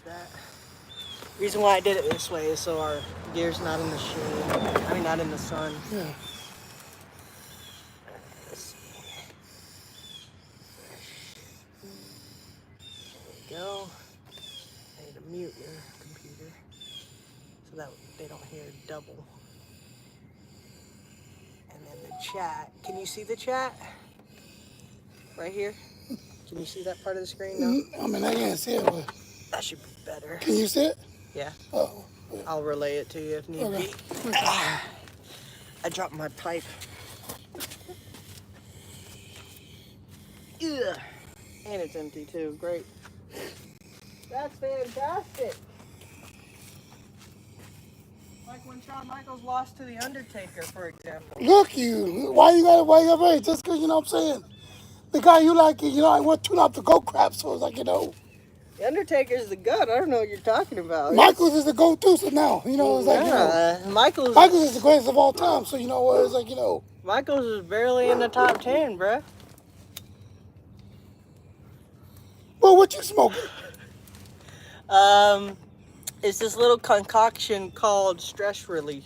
that. Reason why I did it this way is so our gear's not in the shade. I mean, not in the sun. Yeah. There we go. I need to mute your computer so that they don't hear double. And then the chat. Can you see the chat? Right here? Can you see that part of the screen? No? I mean, I can't see it, but... That should be better. Can you see it? Yeah. Oh. I'll relay it to you if need be. I dropped my pipe. Ugh. And it's empty too. Great. That's fantastic. Like when Shawn Michaels lost to The Undertaker, for example. Look you. Why you gotta wait? Just because, you know what I'm saying? The guy you like, you know, I want to tune out the GOAT crap, so it's like, you know. The Undertaker's the GOAT. I don't know what you're talking about. Michaels is the GOAT too, so now, you know, it's like, you know. Michaels is the greatest of all time, so, you know, it's like, you know. Michaels is barely in the top 10, bruh. Well, what you smoking? It's this little concoction called stress relief.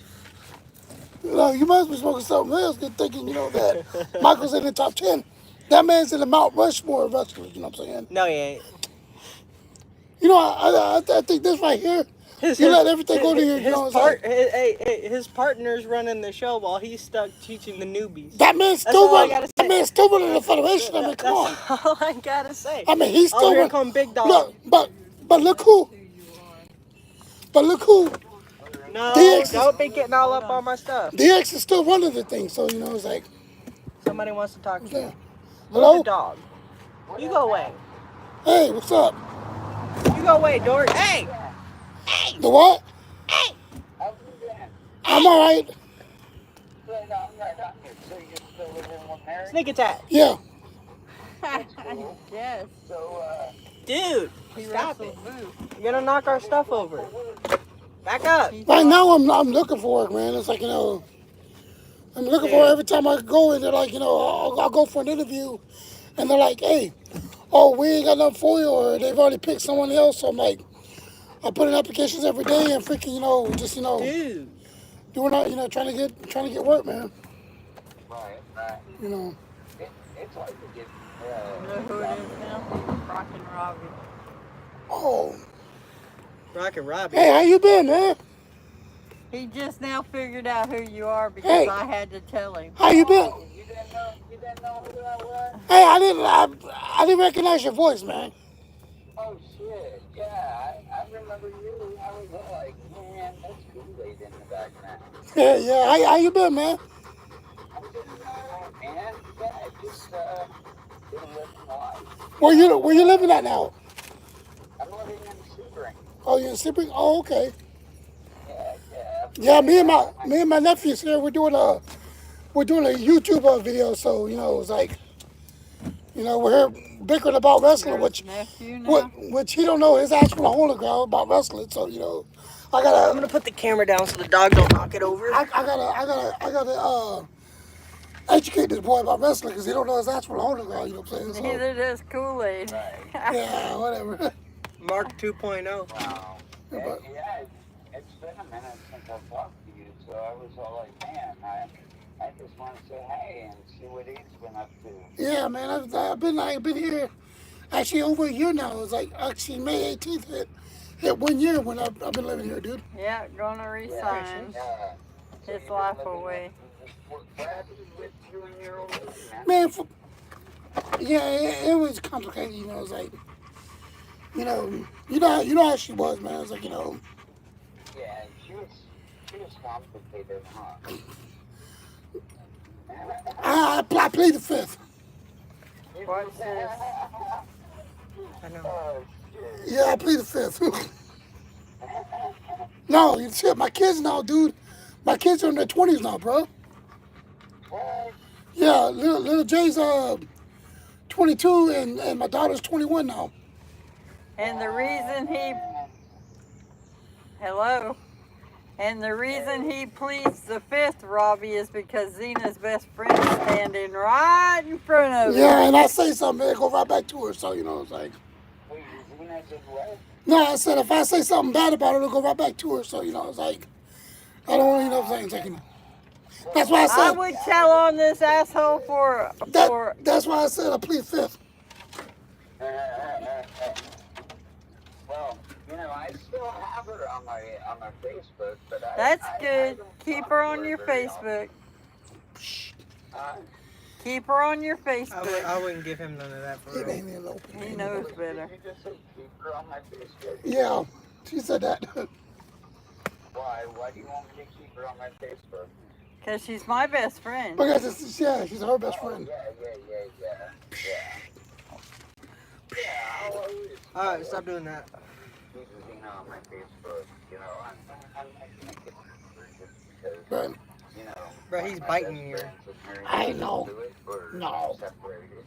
You know, you must be smoking something else, good thinking, you know, that Michael's in the top 10. That man's in the Mount Rushmore of wrestlers, you know what I'm saying? No, he ain't. You know, I think this right here, let everything go to your, you know, his partner's running the show while he's stuck teaching the newbies. That man's still running the Federation. I mean, come on. That's all I gotta say. I mean, he's still here come Big Dog. Look, but look who. No, don't be getting all up on my stuff. DX is still running the thing, so, you know, it's like. Somebody wants to talk to you. Hello? The dog. You go away. Hey, what's up? You go away, Dork. Hey! Hey! The what? Hey! I'm all right. Sneak attack. Yeah. Yes. Dude, stop it. You're gonna knock our stuff over. Back up. Right now, I'm looking for it, man. It's like, you know, I'm looking for it every time I go in. They're like, you know, I'll go for an interview, and they're like, hey, we ain't got nothing for you, or they've already picked someone else. So I'm like, I put in applications every day and freaking, you know, just, you know, dude, doing out, you know, trying to get work, man. Right. You know. It's hard to get. You know who it is now? Rockin' Robbie. Oh. Rockin' Robbie. Hey, how you been, man? He just now figured out who you are because I had to tell him. How you been? You didn't know who I was? Hey, I didn't recognize your voice, man. Oh shit! Yeah, I remember you. I was like, man, that's Kool-Aid in the background. Yeah. How you been, man? I'm doing alright, man. Yeah, just been living life. Where you living at now? I'm living in Sebring. Oh, you're in Sebring? Oh, okay. Yeah. Yeah, me and my nephews here. We're doing a YouTube video. So, you know, it's like, you know, we're here bickering about wrestling, which he don't know his actual holy ground about wrestling. So, you know, I'm gonna put the camera down so the dog don't knock it over. I gotta educate this boy about wrestling because he don't know his actual holy ground. You know what I'm saying? So, neither does Kool-Aid. Right. Yeah, whatever. Mark 2.0. Wow. Yeah, It's been a minute since I've talked to you, so I was all like, man, I just want to say hey and see what he's been up to. Yeah, man, I've been here actually over a year now. It was like actually May 18th hit 1 year when I've been living here, dude. Yeah, gonna resign his life away. What happened with you and your old lady, Man, it was complicated. You know, it was like, you know how she was, man. It was like, you know. Yeah, she was complicated, huh? I plead the fifth. What's this? I know. Oh, shit. Yeah, I plead the fifth. No, you see, my kids now, dude. My kids are in their 20s now, bro. What? Yeah, little Jay's 22 and my daughter's 21 now. And the reason he pleads the fifth, Robbie, is because Zena's best friend is standing right in front of him. Yeah, and I say something, it go right back to her. So, you know, it's like. Wait, Zena said what? No, I said if I say something bad about her, it'll go right back to her. So, you know, it's like, I don't want to, you know what I'm saying? It's like, you know, that's why I I said, would tell on this asshole for that's why I said I plead fifth. Well, you know, I still have her on my Facebook, but That's I good. don't Keep talk her to on your very often. Facebook. Uh, Keep her on your I Facebook. wouldn't give him none of that for It real. ain't in open. He knows better. Did you just say keep her on my Facebook? Yeah, she said that. Why? Why do you want me to keep her on my Facebook? Because she's my best friend. Because it's, yeah, she's her best friend. Yeah. I'll always Alright, stop doing that. keep Zena on my Facebook. You know, I'm not gonna get her just because, But you know, Bro, one he's of my biting best you. friends was married I to know. it or No. separated.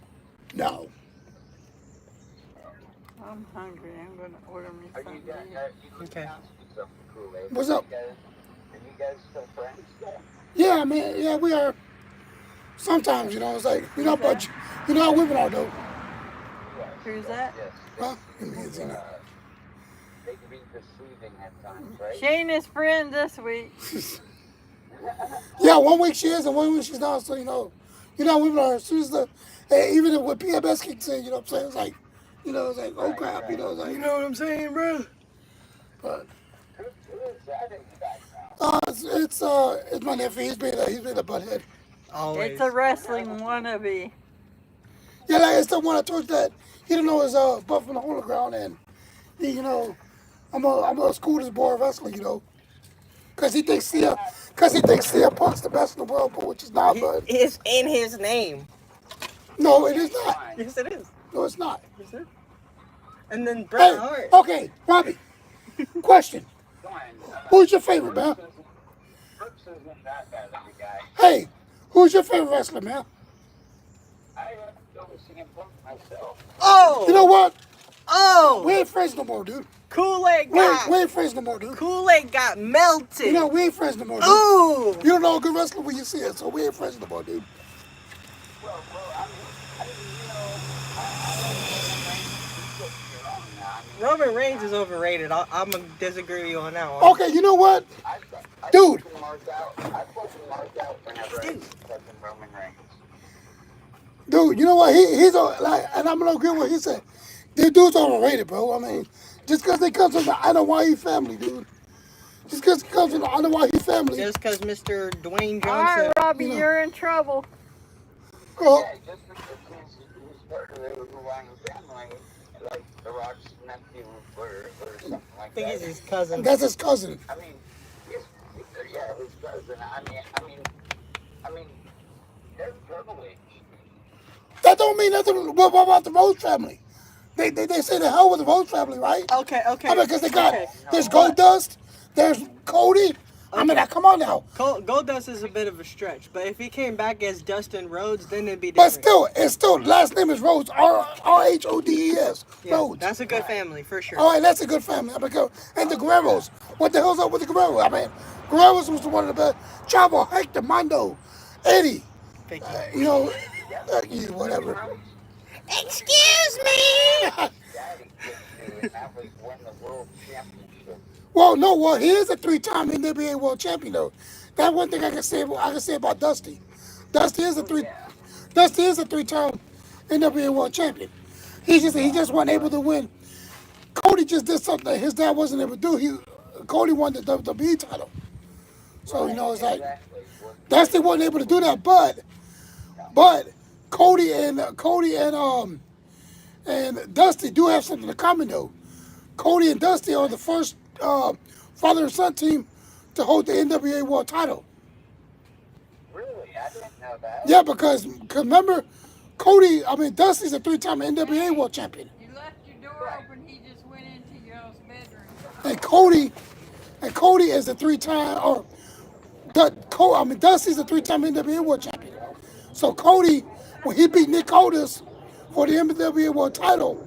no. I'm hungry. I'm going to order me Are you something. guys? to eat. Okay. Kool-Aid. What's up? Are you guys still friends? Yeah, I mean, yeah, we are. Sometimes, you know, it's like, you know, Who's but you know how women are, though. Who's that? Yes. Huh? It means, you know. They can be deceiving at times, right? She ain't his friend this week. Yeah, 1 week she is and 1 week she's not. So, you know women are. As soon as even when PMS kicks in, you know what I'm saying? It's like, you know, it's like, oh crap, you know, it's like, You know what I'm saying, bro? but. Who is that in the background? It's my nephew. He's been a butthead. Always. It's a wrestling wannabe. Yeah, like it's the one I told you that he didn't know his butt from the hole in the ground, and he, you know, I'm gonna school this boy wrestling, you know, cause he thinks CM Punk's the best in the world, but which is not, but It's in his name. no, it is not. Yes, it is. No, it's not. Yes, it is. And then Hey, Bret Hart. okay, Robbie. Question: Come on. Who's your favorite, man? Brooks isn't that bad of a guy. Hey, who's your favorite wrestler, man? I have to go with CM Punk myself. Oh! You know what? Oh! We ain't friends no more, dude. Kool-Aid We got ain't friends no more, dude. Kool-Aid got melted. You know, we ain't friends no more, dude. Ooh! You don't know a good wrestler when you see it, so we ain't friends no more, dude. Well, I mean, you know, I like Roman Reigns is overrated. I'm gonna disagree with you on that one. Okay, you know what? I Dude. fucking marked out whenever I see fucking Roman Reigns. Dude, you know what? He's like, and I'm gonna agree with what he said. These dudes overrated, bro. I mean, just because they come from the Anoa'i family, dude. Just because they come from the Anoa'i family. Just because Mr. Dwayne All right, Johnson. Robbie, you know. you're in trouble. Oh, Yeah, just because he's part of the Hawaiian family, like The Rock's nephew or something like I think that. he's his cousin. that's his cousin. I mean, his cousin. I mean, they're privileged. That don't mean nothing. What about the Rose family? They say the hell with the Rose family, right? Okay. I mean, because they got, okay. there's Goldust, there's Cody. I mean, now, come on now. Goldust is a bit of a stretch, but if he came back as Dustin Rhodes, then it'd be But different. still, last name is Rhodes, Rhodes. Yeah, Rhodes. that's a good family for sure. All right, that's a good family. I mean, and the Guerreros. What the hell's up with the Guerreros? I mean, Guerreros was one of the best. Chavo, Hector, Mondo, Eddie. Thank You know, whatever. Excuse me. Daddy gets to, and that was win the world championship. Well, no, he is a 3-time NWA World Champion though. That's one thing I can say about Dusty. Dusty is a 3-time NWA World Champion. He just wasn't able to win. Cody just did something that his dad wasn't able to do. Cody won the WWE title. So, you know, it's like Dusty wasn't able to do that, but Cody and Dusty do have something in common though. Cody and Dusty are the first father and son team to hold the NWA World title. Really? I didn't know that. Yeah, because remember, Dusty's a 3-time NWA World Champion. You left your door open. He just went into y'all's bedroom. And Cody is a 3-time, Dusty's a 3-time NWA World Champion. So Cody, when he beat Nick Aldis for the NWA World title,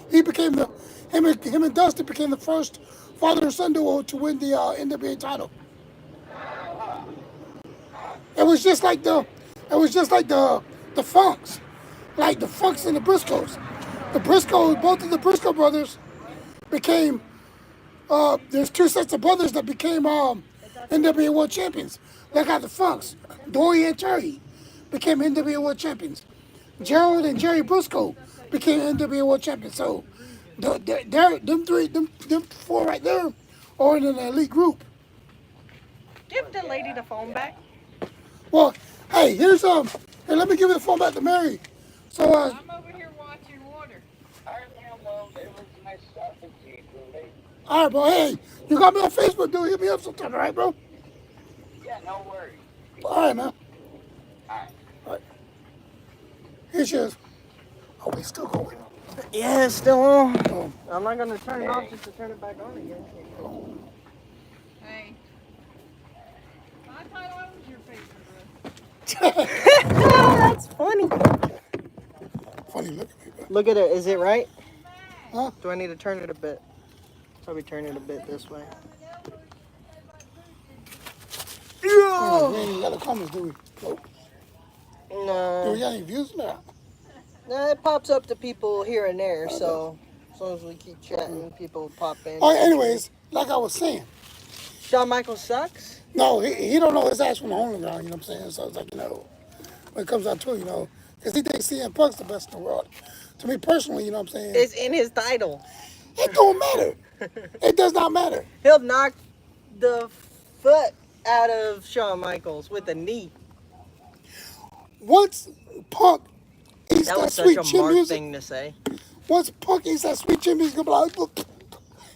him and Dusty became the first father and son duo to win the NWA title. It was just like the Funks, like the Funks and the Briscoes. Both of the Briscoe brothers became. There's two sets of brothers that became NWA World Champions. They got the Funks, Dory and Terry, became NWA World Champions. Gerald and Jerry Briscoe became NWA World Champions. So, them four right there are in an elite group. Give the lady the phone back. Well, hey, here's hey, let me give you the phone back to Mary. So, I'm over here watching water. All right, man, well, it was nice talking to you, Kool-Aid. all right, bro. Hey, you got me on Facebook, dude. Hit me up sometime, all right, bro? Yeah, no worries. All right, man. All right. All right. Here she is. Oh, we still going. Yeah, it's still on. Oh. I'm not gonna turn it off just to turn it back on again. Hey. I thought I was your favorite, That's funny. Funny, look at me, bro. Look at it. Is it right? Huh? Do I need to turn it a bit? Probably turn it a bit this way. Oh, we ain't got the comments, do we? Nope. Do No. we got any views now? Nah, it pops up to people here and there, so as long as we keep chatting, people pop in. All right, anyways, like I was saying, Shawn Michaels sucks? no, he don't know his ass from the hole in the ground, you know what I'm saying? So it's like, when it comes out to it, because he thinks CM Punk's the best in the world. To me personally, you know what I'm saying? It's in his title. It don't matter. It does not matter. He'll knock the foot out of Shawn Michaels with a knee. Once Punk eats That that was sweet such a chin Mark music, thing to say. once Punk eats that sweet chin music, he'll be like,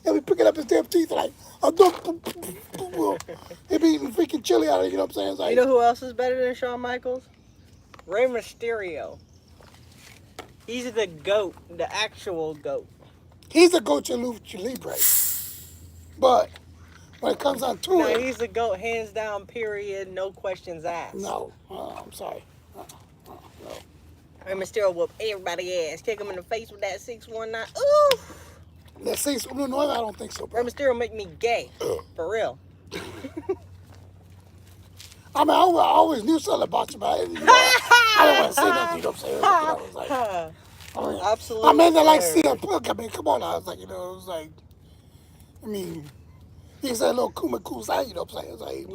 he'll be picking up his damn teeth like, he'll be eating freaking chili out of it, you know what I'm saying? It's like, You know who else is better than Shawn Michaels? Rey Mysterio. He's the GOAT, the actual GOAT. he's a goat in Lucha Libre. But when it comes on to No, it, he's the GOAT, hands down, period, no questions asked. no, I'm sorry. No. Rey Mysterio whoop everybody ass, kick him in the face with that 619. Ooh! Let's say so. No, I don't think so, Rey bro. Mysterio make me gay, for real. I mean, I always knew something about you, but I didn't want to say nothing, you know what I'm saying? I was like, Absolutely. I mean, they're like fair. CM Punk. I mean, come on now. I was like, it was like, I mean, he's that little Kuma Kusai, you know what I'm saying? It's like,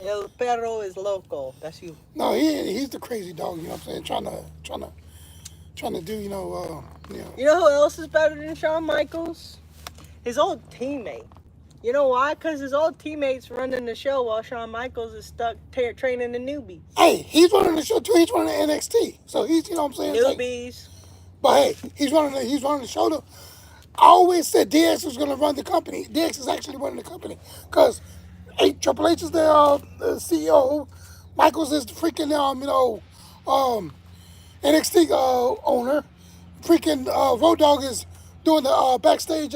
Yeah. El perro is loco. That's you. no, he's the crazy dog, you know what I'm saying? Trying to do, You know who else is better than Shawn Michaels? His old teammate. You know why? Because his old teammates running the show while Shawn Michaels is stuck training the newbies. Hey, he's running the show too. He's running NXT, so he's, you know what I'm saying? It's like, Newbies. but hey, he's running the show. I always said DX was going to run the company. DX is actually running the company because Triple H is the CEO. Michaels is the freaking NXT owner. Freaking Road Dogg is doing the backstage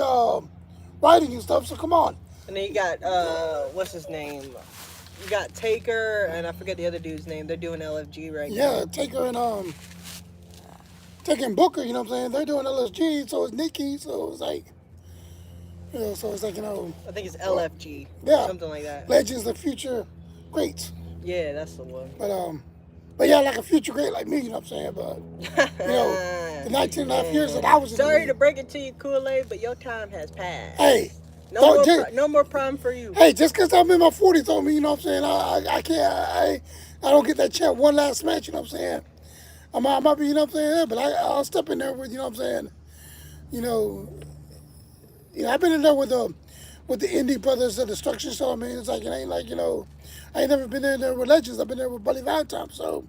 writing and stuff. So come on. And then you got, what's his name? You got Taker, and I forget the other dude's name. They're doing LFG right now. Yeah, Taker and Booker. You know what I'm saying? They're doing LSG. So is Nikki. So it's like, so it's like, I think it's LFG. Yeah. Something like that. Legends of Future Greats. Yeah, that's the one. But yeah, like a future great like me, you know what I'm saying? But, the 19 and a half years that I was in Sorry the to break it to you, Kool-Aid, but your time has passed. Hey, No more prime for you. hey, just because I'm in my 40s don't mean, you know what I'm saying? I can't, I don't get that chance one last match, you know what I'm saying? I might be, you know what I'm saying? But I'll step in there with, you know what I'm saying? I've been in there with the Indie Brothers of Destruction, so I mean, it's like, it ain't like, I ain't never been in there with Legends. I've been there with Buddy Valentine, so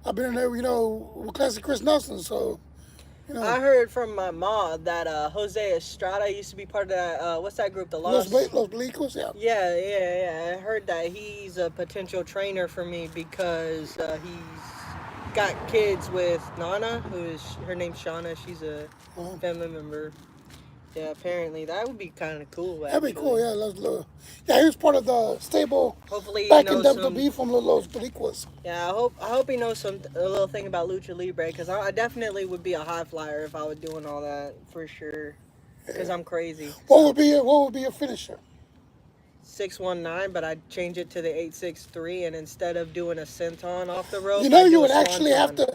I've been in there, with Classic Chris Nelson, so, I heard from my mom that Jose Estrada used to be part of that, what's that group, the Los Lost? Belicos, yeah. Yeah. I heard that he's a potential trainer for me because he's got kids with Nana, her name's Shauna. She's a family member. Yeah, apparently that would be kind of cool. That'd be cool, yeah. Yeah, he was part of the stable Hopefully, back in WWE from Los Belicos. Yeah, I hope he knows a little thing about Lucha Libre because I definitely would be a high flyer if I was doing all that for sure. Because I'm crazy. What would be your finisher? 619, but I'd change it to the 863, and instead of doing a senton off the rope, You I'd do you a would actually have swanton.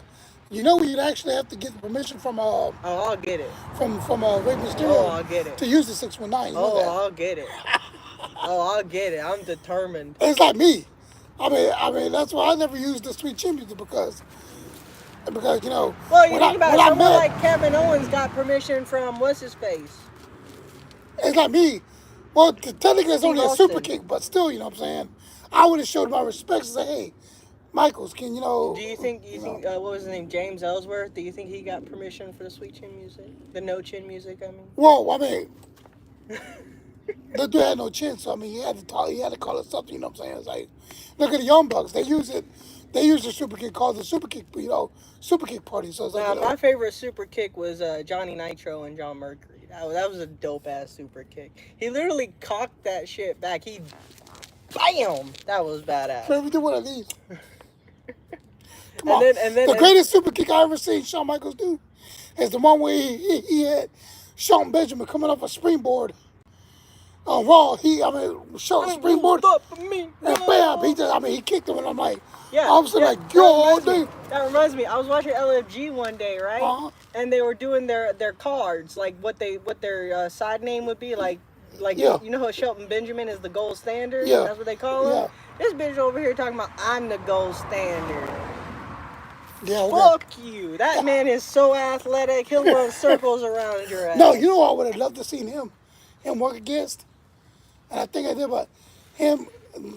You know, you'd actually have to get permission from Oh, I'll get it. Rey Oh, Mysterio I'll get it. to use the 619. You know Oh, that? I'll get it. Oh, I'll get it. I'm determined. It's like me. I mean, that's why I never used the Sweet Chin music because you know Well, you think about when it. I Someone met, like Kevin Owens got permission from what's his face, it's like me. Well, technically it's Steve only a super Austin. kick, but still, you know what I'm saying. I would have showed my respects and say, hey, Michaels, can you know? Do you think? What was his name? James Ellsworth. Do you think he got permission for the Sweet Chin music? The No Chin music. I mean. Well, I mean, the dude had no chin, so I mean, he had to talk. He had to call it something. You know what I'm saying? It's like, look at the Young Bucks. They use it. They use the super kick called the super kick. You know, super kick party. So it's like, Now, you know, my favorite super kick was Johnny Nitro and John Mercury. That was a dope ass super kick. He literally cocked that shit back. He, bam! That was badass. let me do one of these. Come And on. then The greatest super kick I ever seen Shawn Michaels do is the one where he had Shelton Benjamin coming off a springboard on Raw. Shelton springboard Up for me. and bam, he kicked him and I'm like, Yeah. I was like, that yo, reminds me. dude. That reminds me. I was watching LFG one day, right? Uh-huh. And they were doing their cards, like what their side name would be, like Yeah. you know how Shelton Benjamin is the gold standard. Yeah. That's what they call him. Yeah. This bitch over here talking about I'm the gold standard. Yeah, okay. Fuck you. That man is so athletic. He'll run circles around your ass. No, you know what I would have loved to seen him work against? And I think I did, but him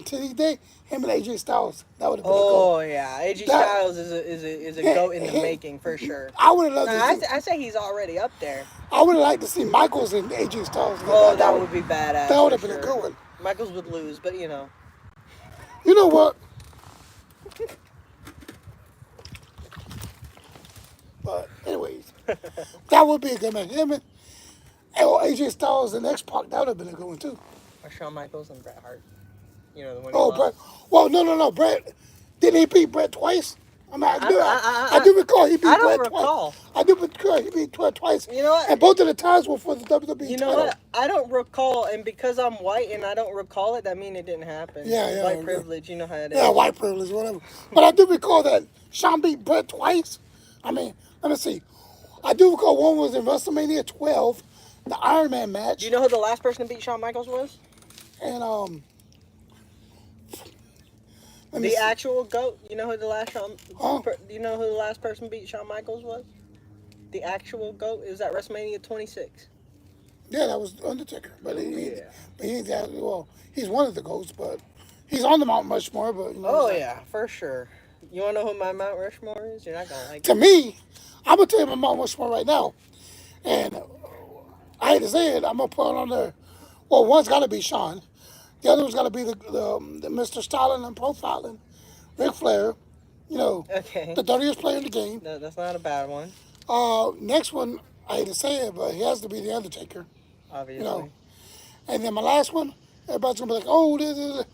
to this day, him and AJ Styles, that would have been a goal. Oh yeah, AJ Styles is a goat in the making for sure. I would have loved to see. I say he's already up there. I would have liked to see Michaels and AJ Styles. Oh, that would be badass. That would have for been a sure. good one. Michaels would lose, but you know. You know what? But anyways, that would be a good match. Him and AJ Styles and X-Pac, that would have been a good one too. Or Shawn Michaels and Bret Hart. You know the one. Oh, Bret. Well, no. Bret. Didn't he beat Bret twice? I mean, I do recall he beat I don't Bret recall. twice. I do recall he beat Bret twice. You know what? And both of the times were for the WWE You know title. what? I don't recall, and because I'm white and I don't recall it, that means it didn't happen. Yeah. White privilege, you know how it is. Yeah, white privilege, whatever. But I do recall that Shawn beat Bret twice. I mean, let me see. I do recall one was in WrestleMania 12, the Iron Man match. Do you know who the last person to beat Shawn Michaels was? And The actual GOAT. You know who the last Huh? Do you know who the last person beat Shawn Michaels was? The actual GOAT. It was at WrestleMania 26. Yeah, that was Undertaker. But he ain't that well. He's one of the GOATs, but he's on the Mount Rushmore. But you know, Oh yeah, for sure. You wanna know who my Mount Rushmore is? You're not gonna like to it. me, I'm gonna tell you my Mount Rushmore right now, and I hate to say it, I'm gonna put on there. Well, one's got to be Shawn. The other one's got to be the Mr. Stalin and profiling, Ric Flair. You know, Okay. the dirtiest player in the game. No, that's not a bad one. Next one, I hate to say it, but he has to be the Undertaker. Obviously. You know, and then my last one, everybody's gonna be like, oh, this.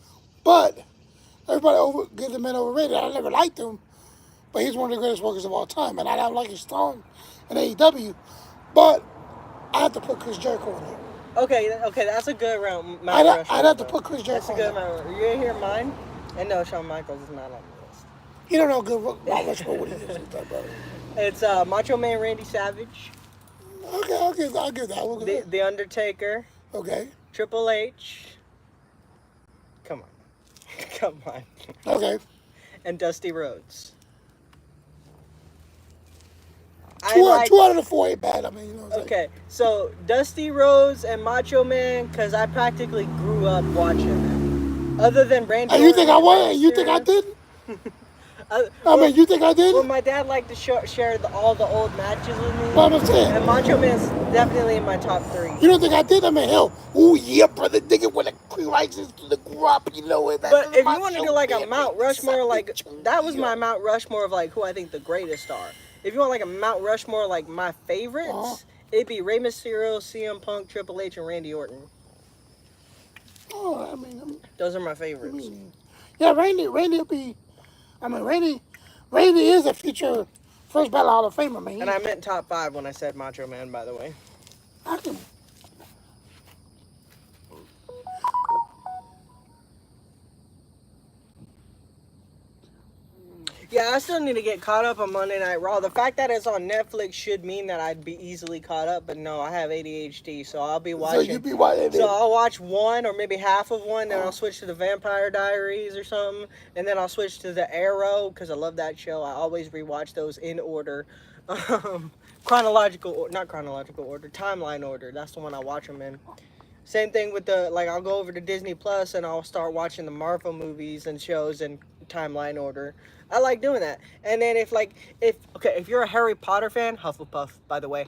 But everybody give the man overrated. I never liked him, but he's one of the greatest workers of all time, and I don't like his tone in AEW. But I have to put Chris Jericho in there. Okay, that's a good round. Mount Rushmore, I'd have to though. put Chris Jericho That's a in good there. Mount Rushmore. You didn't hear mine? And no, Shawn Michaels is not on the list. You don't know good Mount Rushmore what he is. It's Macho Man Randy Savage, Okay, I'll give that one. the Undertaker, Okay, Triple H. Come on. Come on. okay. And Dusty Rhodes. Two out of the four ain't bad. I mean, you know what I'm saying? Okay, so Dusty Rhodes and Macho Man, because I practically grew up watching them. Other than Randy And you think I Orton was? and And you think I Mysterio. didn't? I mean, you think I Well, didn't? my dad liked to share all the old matches with me. What I'm saying. And Macho Man's definitely in my top 3. You don't think I did? I mean, hell, oh yeah, brother, nigga, when the rises to the grop, you know it. But if you want to do like a Mount Rushmore, like that was my Mount Rushmore of like who I think the greatest are. If you want like a Mount Rushmore, like my favorites, it'd be Rey Mysterio, CM Punk, Triple H, and Randy Orton. Oh, I mean, Those are my favorites. yeah, Randy will be. I mean, Randy is a future first ballot Hall of Famer, man. And I meant top 5 when I said Macho Man, by the way. I can. Yeah, I still need to get caught up on Monday Night Raw. The fact that it's on Netflix should mean that I'd be easily caught up, but no, I have ADHD, so I'll be watching. So you be watching. So I'll watch one or maybe half of one, then I'll switch to the Vampire Diaries or something, and then I'll switch to the Arrow because I love that show. I always rewatch those in order, not chronological order, timeline order. That's the one I watch them in. Same thing with I'll go over to Disney Plus and I'll start watching the Marvel movies and shows in timeline order. I like doing that. And then if you're a Harry Potter fan, Hufflepuff, by the way,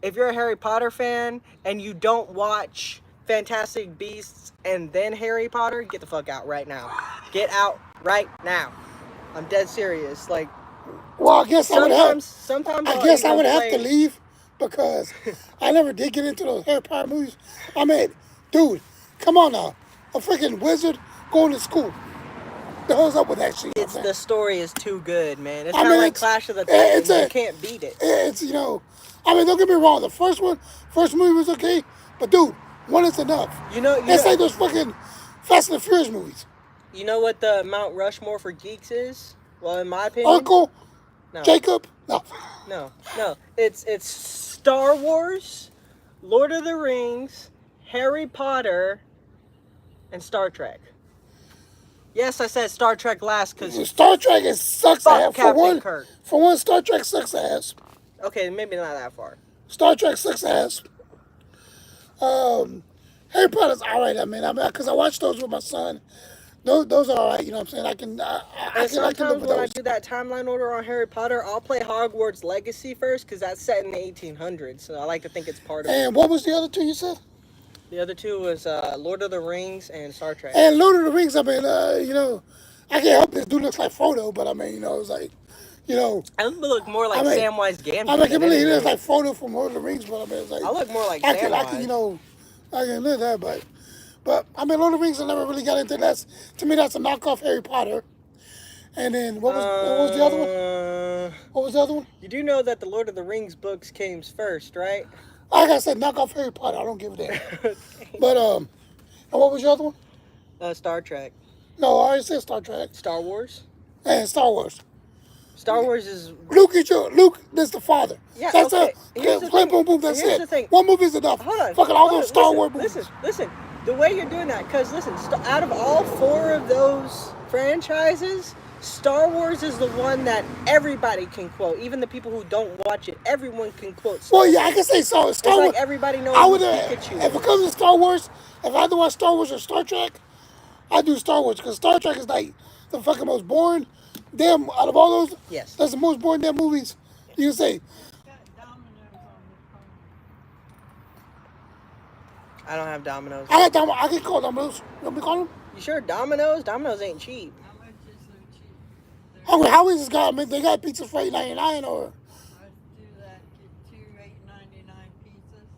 if you're a Harry Potter fan and you don't watch Fantastic Beasts and then Harry Potter, get the fuck out right now. Get out right now. I'm dead serious. Like, well, I guess I would have to leave. leave because I never did get into those Harry Potter movies. I mean, dude, come on now. A freaking wizard going to school. The hell's up with that shit? The story is too good, man. It's kind of like Clash of the Titans. You can't beat it. It's, don't get me wrong. The first movie was okay, but dude, one is enough. It's like those fucking Fast and the Furious movies. You know what the Mount Rushmore for geeks is? Well, in my opinion, Uncle, no. Jacob, no. It's Star Wars, Lord of the Rings, Harry Potter, and Star Trek. Yes, I said Star Trek last because Star Trek sucks ass. Captain Kirk. For one, Star Trek sucks ass. Okay, maybe not that far. Star Trek sucks ass. Harry Potter's alright. I mean, because I watched those with my son. Those are alright. You know what I'm saying? I can sometimes when I do that timeline order on Harry Potter, I'll play Hogwarts Legacy first because that's set in the 1800s. So I like to think it's part of it. And what was the other two you said? The other two was Lord of the Rings and Star Trek. And Lord of the Rings, I mean, I can't help this dude looks like Frodo, but I mean, it's like, I look more like Samwise Gamgee. I can believe he looks like Frodo from Lord of the Rings, but I mean, it's like I look more like Samwise. I can live that, but I mean, Lord of the Rings, I never really got into that. To me, that's a knockoff Harry Potter. And then what was the other one? What was the other one? You do know that the Lord of the Rings books came first, right? Like I said, knock off Harry Potter. I don't give a damn. Okay. But, and what was your other one? Star Trek. No, I already said Star Trek. Star Wars? And Star Wars. Star Wars is... Luke is the father. Yeah, that's okay. Boom, boom, that's Here's it. The thing. One movie is enough. Hold on. Fucking all those Star Wars movies. Listen. The way you're doing that, because listen, out of all four of those franchises... Star Wars is the one that everybody can quote. Even the people who don't watch it, everyone can quote Star Wars. Well, yeah, I can say Star Wars. Like everybody knows Pikachu. If it comes to Star Wars, if I had to watch Star Wars or Star Trek, I'd do Star Wars. Because Star Trek is like the fucking most boring damn, out of all those, yes, that's the most boring damn movies you can say. I don't have Domino's. I can call Domino's. You want me to call them? You sure Domino's? Domino's ain't cheap. Hungry Howie's has got, they got pizza for $8.99 or? Let's do that. Get two $8.99 pizzas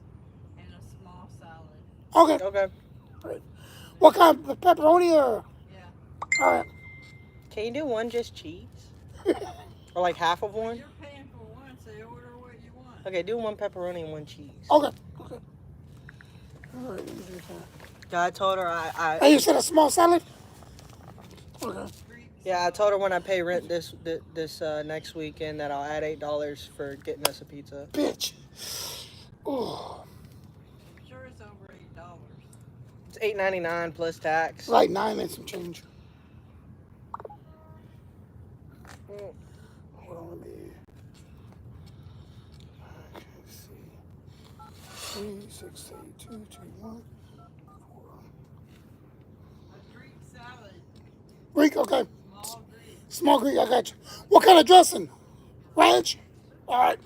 and a small salad. Okay. Right. What kind of pepperoni or? Yeah. All right. Can you do one just cheese? Or like half of one? You're paying for one, so you order what you want. Okay, do one pepperoni and one cheese. Okay. All right. Yeah, I told her Hey, you said a small salad? Okay. Yeah, I told her when I pay rent this next weekend that I'll add $8 for getting us a pizza. Bitch. Oh. I'm sure it's over $8. It's $8.99 plus tax. Like 9 and some change. Hold on, let me. Okay, see. 3, 6, 8, 2, 2, 1, 4. A Greek salad. Greek, okay. Small Greek. Small Greek, I got you. What kind of dressing? Ranch? All right.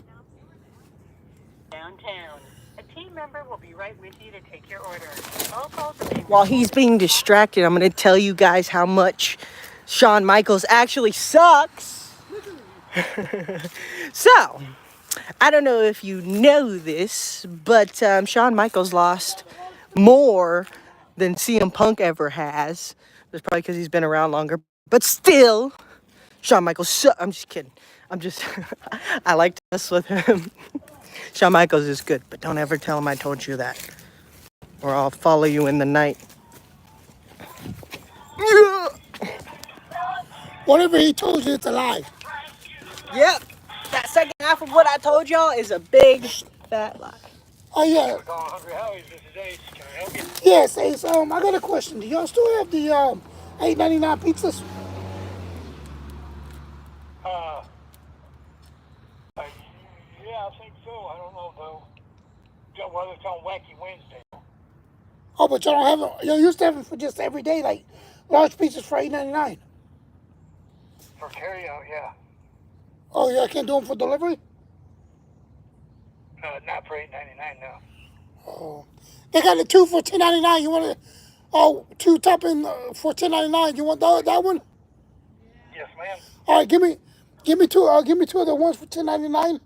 Downtown. A team member will be right with you to take your order. All calls are being While he's being distracted, I'm going to tell you guys how much Shawn Michaels actually sucks. So, I don't know if you know this, but Shawn Michaels lost more than CM Punk ever has. That's probably because he's been around longer. But still, Shawn Michaels I'm just kidding. I like to mess with him. Shawn Michaels is good, but don't ever tell him I told you that. Or I'll follow you in the night. What Whatever he told you, it's a lie. Yep. That second half of what I told y'all is a big fat lie. Oh yeah. Calling Hungry Howie's. This is Ace. Can I help you? Yes, Ace. I got a question. Do y'all still have the $8.99 pizzas? Uh, yeah, I think so. I don't know though. Whether it's on Wacky Wednesday. Oh, but y'all don't have it. Y'all used to have it for just every day, like large pizzas for $8.99. For carryout, yeah. Oh yeah, I can't do them for delivery. Not for $8.99 now. Oh, they got the two for $10.99. You want to? Oh, two topping for $10.99. You want that one? Yes, ma'am. All right, give me two. Give me two of the ones for $10.99.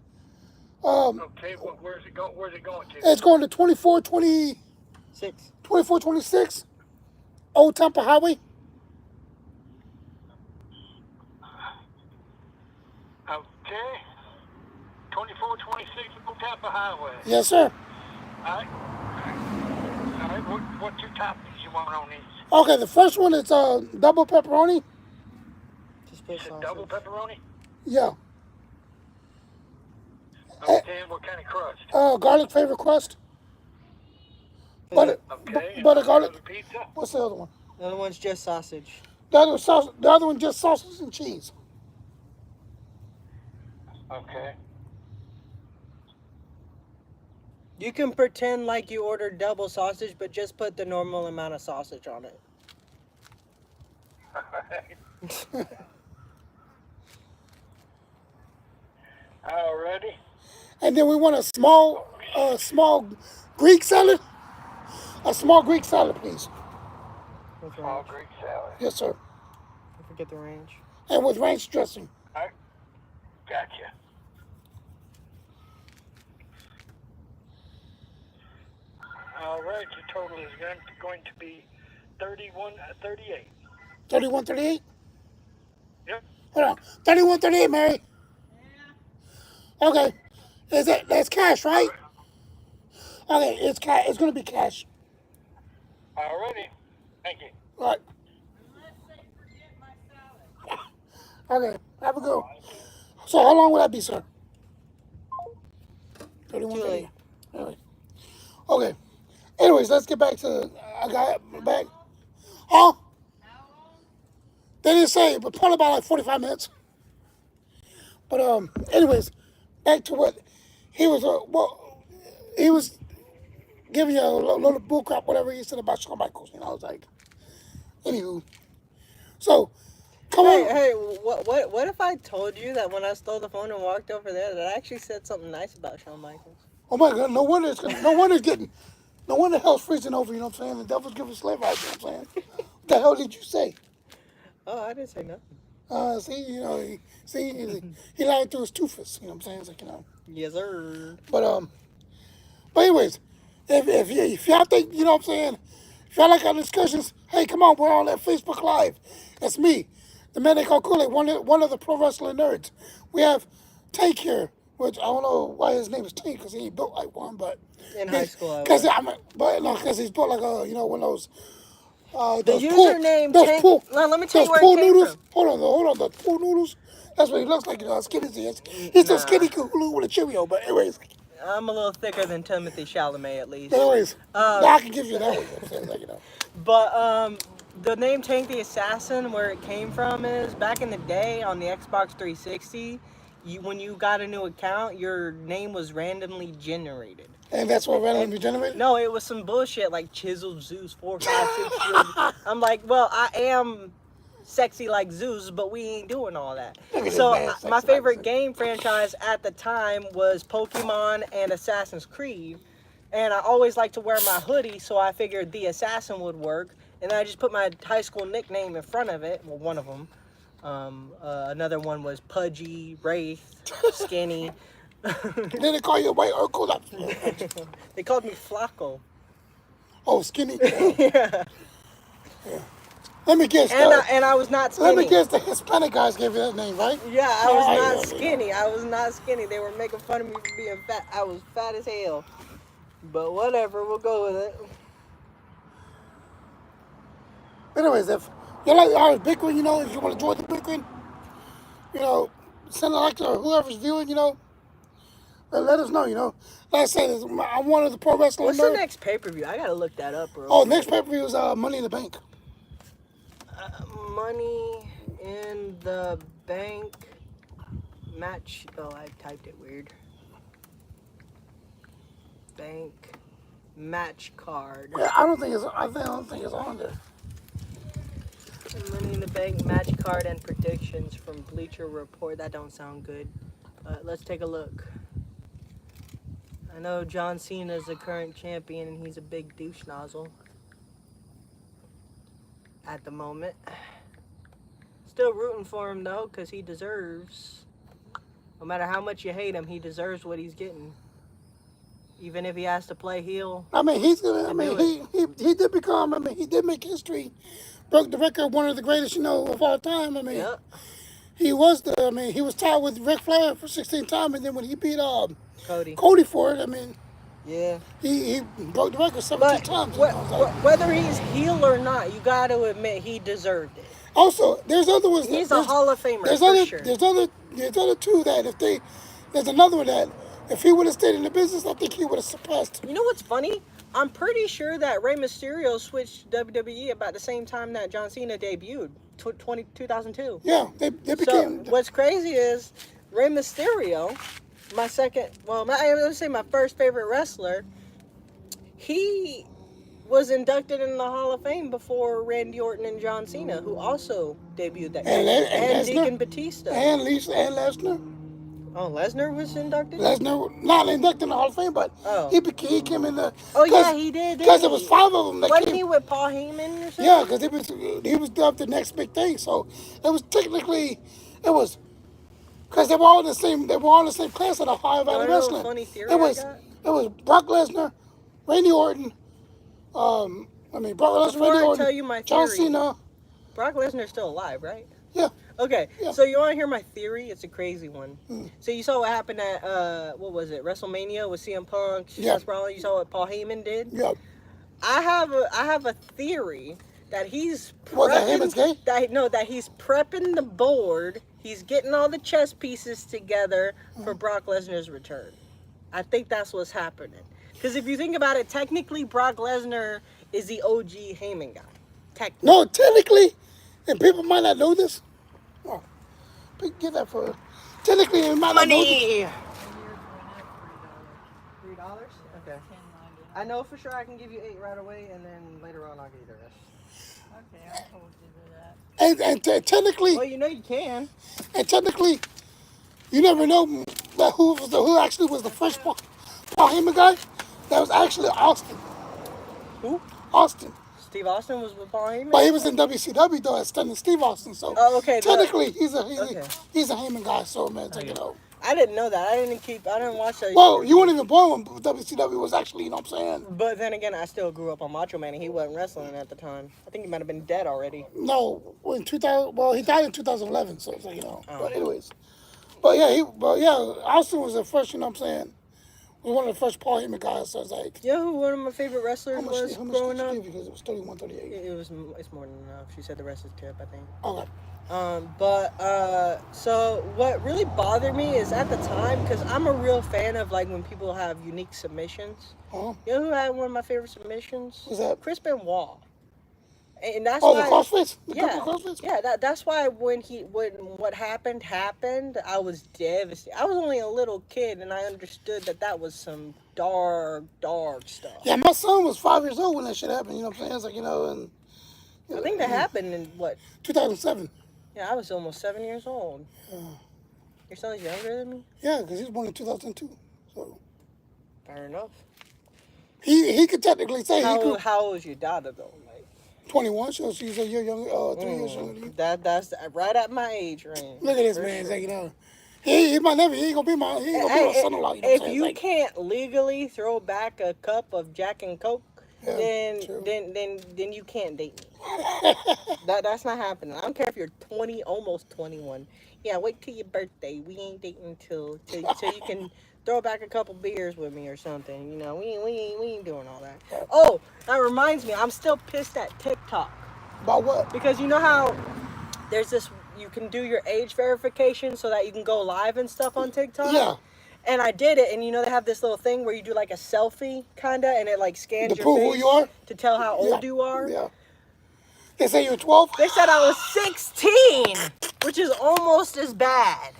Okay, where's it going? Where's it going to? It's going to 2426 Old Tampa Highway. Okay. 2426 Old Tampa Highway. Yes, sir. All right. All right. What two toppings you want on these? Okay, the first one is double pepperoni. Just put sausage. Double pepperoni. Yeah. Okay. What kind of crust? Garlic flavor crust. Butter, Okay. butter garlic. Another pizza. What's the other one? The other one's just sausage. The other one just sausage and cheese. Okay. You can pretend like you ordered double sausage, but just put the normal amount of sausage on it. All right. Alrighty. And then we want a small Greek salad. A small Greek salad, please. With Small ranch. Greek salad. Yes, sir. Don't forget the ranch. And with ranch dressing. All right. Gotcha. All right. Your total is going to be 3138. 3138. Yep. Hold on. 3138, Mary. Okay. That's cash, right? Okay, it's cash. It's gonna be cash. Alrighty. Thank you. All right. Unless they forget my salad. Okay. Have a go. So how long will that be, sir? 3138. All right. Okay. Anyways, let's get back to I got it back. Huh? How long? They didn't say, but probably about like 45 minutes. But anyways, back to what he was. He was giving you a little bull crap, whatever he said about Shawn Michaels. You know, I was like, anywho. So, come on. Hey, what if I told you that when I stole the phone and walked over there, that I actually said something nice about Shawn Michaels? Oh my God! No wonder hell's freezing over. You know what I'm saying? The devil's giving slave out. You know what I'm saying? What the hell did you say? Oh, I didn't say nothing. See, you know, he lied through his toothless. You know what I'm saying? It's like, you know. Yes, sir. But anyways, if y'all think, you know what I'm saying, if y'all like our discussions, hey, come on, we're on that Facebook Live. That's me, the man they call Kool-Aid, one of the pro wrestling nerds. We have Tank here, which I don't know why his name is Tank, because he ain't built like one, but In high school, I because was. because he's built like a, you know, one of those. The username Tank. No, let me tell you where it came noodles. from. Hold on, the pool noodles. That's what he looks like, you know, skinny he is. He's a skinny Kahulu with a Cheerio, but anyways. I'm a little thicker than Timothy Chalamet, at least. Anyways, I can give you that one. You know what I'm saying? Like, you know. But the name Tank the Assassin, where it came from is back in the day on the Xbox 360. When you got a new account, your name was randomly generated. And that's what randomly generated? No, it was some bullshit like Chisel Zeus 456. I'm like, well, I am sexy like Zeus, but we ain't doing all that. So my favorite game franchise at the time was Pokemon and Assassin's Creed, and I always liked to wear my hoodie, so I figured the Assassin would work, and then I just put my high school nickname in front of it. Well, one of them. Another one was Pudgy, Wraith, Skinny. Then they call you a white uncle. They called me Flacco. Oh, Skinny. Yeah. Let me guess. And I was not skinny. Let me guess. The Hispanic guys gave you that name, right? Yeah, I was not skinny. I was not skinny. They were making fun of me for being fat. I was fat as hell. But whatever, we'll go with it. Anyways, if you like our bickering, you know, if you want to join the bickering, you know, send a like to whoever's viewing, you know. Let us know, you know. Like I said, I'm one of the pro wrestling What's the nerds. next pay-per-view? I gotta look that up, bro. Oh, next pay-per-view is Money in the Bank. Money in the Bank match. Oh, I typed it weird. Bank match card. Yeah, I don't think it's on there. Money in the Bank match card and predictions from Bleacher Report. That don't sound good. Let's take a look. I know John Cena is the current champion and he's a big douche nozzle at the moment. Still rooting for him though, because he deserves, no matter how much you hate him, he deserves what he's getting. Even if he has to play heel. I mean, he did become, he did make history. Broke the record, one of the greatest, you know, of all time. I mean, Yep. he was tied with Ric Flair for 16 times, and then when he beat Cody for it, I mean, yeah, he broke the record 17 times. Whether he's heel or not, you got to admit he deserved it. Also, there's other ones. He's a Hall of Famer there's for other, sure. There's other two that there's another one that if he would have stayed in the business, I think he would have surpassed. You know what's funny? I'm pretty sure that Rey Mysterio switched WWE about the same time that John Cena debuted, 2002. Yeah, they became. So what's crazy is Rey Mysterio, my first favorite wrestler. He was inducted in the Hall of Fame before Randy Orton and John Cena, who also debuted that year. And Deacon Batista. And Lesnar. Oh, Lesnar was inducted? Lesnar, not inducted in the Hall of Fame, but he came in the... Oh, yeah, he did. Because there was 5 of them that Wasn't came. he with Paul Heyman or something? Yeah, because he was dubbed the next big thing. So it was technically, because they were all in the same class of the Ohio Valley Wrestling. Funny theory It was Brock Lesnar, Randy Orton, Brock Lesnar, Before Randy I Orton, tell you my John theory, Cena. Brock Lesnar's still alive, right? Yeah. Okay, Yeah. so you want to hear my theory? It's a crazy one. So you saw what happened at, WrestleMania with CM Punk, Seth Rollins. You saw what Paul Heyman did? Yeah. I have a theory that he's That Heyman's gay? that he's prepping the board. He's getting all the chess pieces together for Brock Lesnar's return. I think that's what's happening. Because if you think about it, technically Brock Lesnar is the OG Heyman guy. Technically. No, technically, and people might not know this. Oh, get that for technically, it might not know this. Money. $3. $3. Okay. I know for sure I can give you 8 right away, and then later on I'll give you the rest. Okay, I'll hold you to that. And technically, Well, you know you can. and technically, you never know who actually was the first Paul Heyman guy. That was actually Austin. Who? Austin. Steve Austin was with Paul Heyman? But he was in WCW though as Steve Austin. So okay. technically, he's a Heyman guy. So man, take it out. I didn't know that. I didn't watch that. Well, you weren't even born when WCW was actually, you know what I'm saying? But then again, I still grew up on Macho Man, and he wasn't wrestling at the time. I think he might have been dead already. No, in 2000. Well, he died in 2011. So it's like, you know. But anyways, but yeah, Austin was the first. You know what I'm saying? Was one of the first Paul Heyman guys. So it's like. You know who one of my favorite wrestlers was growing up? Because it was 31-38. It's more than enough. She said the rest is tip, I think. Okay. So what really bothered me is at the time, because I'm a real fan of like when people have unique submissions. Uh-huh. You know who had one of my favorite submissions? Who's that? Chris Benoit. And that's the why. CrossFits? Yeah, CrossFits? yeah. That's why when what happened, I was devastated. I was only a little kid, and I understood that was some dark stuff. Yeah, my son was 5 years old when that shit happened. You know what I'm saying? It's like, you know, and I think that happened in what? 2007. Yeah, I was almost 7 years old. Your son's younger than me? Yeah, because he was born in 2002. So Fair enough. he could technically say How old is your daughter though? Like 21, so she's a year younger, 3 years younger than you. that's right at my age range. Look at this man, it's like, you know, he my nephew. He ain't gonna be my son-in-law. You know If what I'm you saying? can't legally throw back a cup of Jack and Coke, then true. you can't date me. That's not happening. I don't care if you're 20, almost 21. Yeah, wait till your birthday. We ain't dating till you can throw back a couple beers with me or something. You know, we ain't doing all that. Oh, that reminds me. I'm still pissed at TikTok. About what? Because you know how there's this you can do your age verification so that you can go live and stuff on TikTok. Yeah. And I did it, and you know they have this little thing where you do like a selfie, kinda, and it like scans To your prove face who you are? to tell how old Yeah. you are. Yeah. They say you're 12? They said I was 16, which is almost as bad.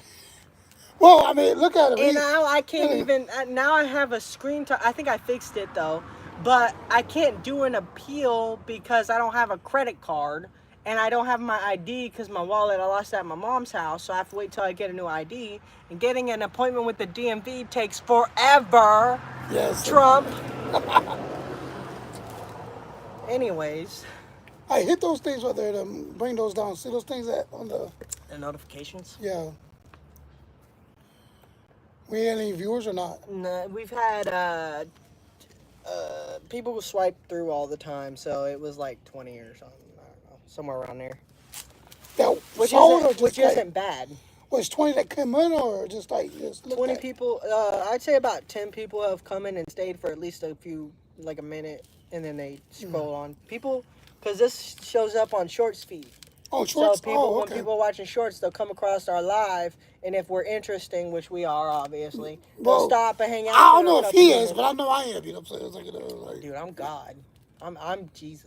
Well, I mean, look at it. And now I can't even. Now I have a screen time. I think I fixed it though, but I can't do an appeal because I don't have a credit card and I don't have my ID because my wallet I lost at my mom's house. So I have to wait till I get a new ID. And getting an appointment with the DMV takes forever. Yes. Trump. Anyways, I hit those things right there to bring those down. See those things that on the. the notifications. Yeah. We had any viewers or not? No, we've had people who swipe through all the time, so it was like 20 or something. I don't know, somewhere around there. That Which sold or isn't, just which like, isn't bad. was 20 that came in or just like just looked 20 at? people. I'd say about 10 people have come in and stayed for at least a few, like a minute, and then they scroll on. People, because this shows up on Shorts feed. Oh, shorts. So people, Oh, when okay. people are watching Shorts, they'll come across our live, and if we're interesting, which we are obviously, Well, they'll stop and hang out. I don't for a know if couple he minutes. is, but I know I am. You know what I'm saying? It's like, you know, like, Dude, I'm God. I'm Jesus.